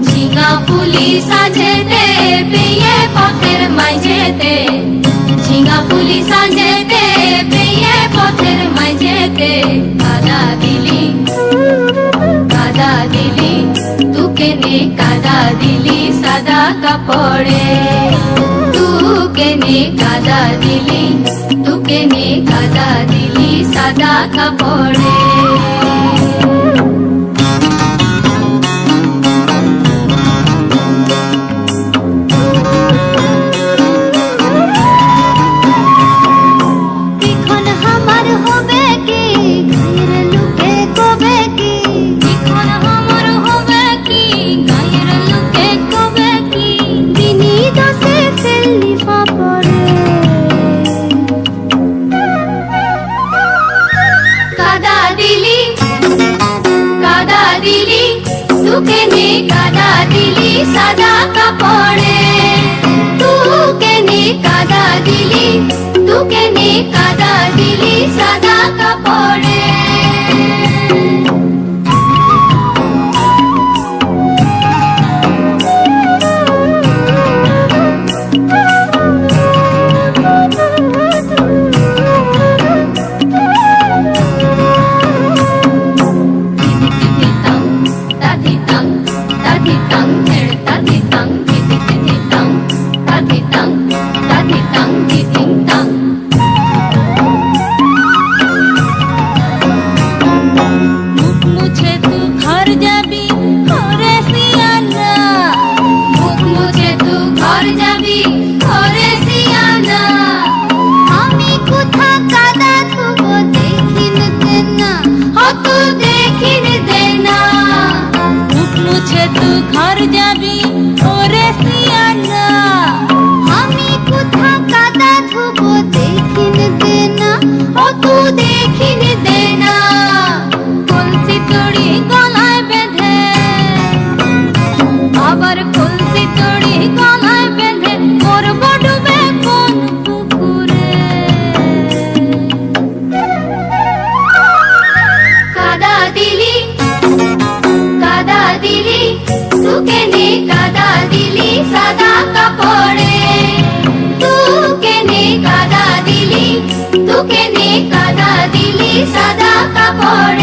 ঝিঙা ফুলি সাজেতে পেয়ে পথের মাঝেতে, ঝিঙা ফুলি সাজেতে পেয়ে পথের মাঝেতে, কাদা দিলি তুকে নে কাদা দিলি সাদা কাপড়ে, তুকে নে কাদা দিলি, তুকে নে কাদা দিলি সাদা কাপড়ে। তুকে নে কাদা দিলি সাদা কাপড়ে, তুকে নে কাদা দিলি, তুকে নে কাদা দিলি সাদা কাপড়ে। घर जाबी ओरे सियाना, हमी कुथा कादा धुबो देखिन देना, ओ तू देखिन देना, कुलसी तोड़ी गलाय बेंधे, आबर कुलसी तोड़ी गलाय बेंधे, मोर बडुबे कोन पुकुरे। कादा दिली तुके ने कादा दिली सादा कापड़े, तुके ने कादा दिली, तुके ने कादा दिली सादा कापड़े।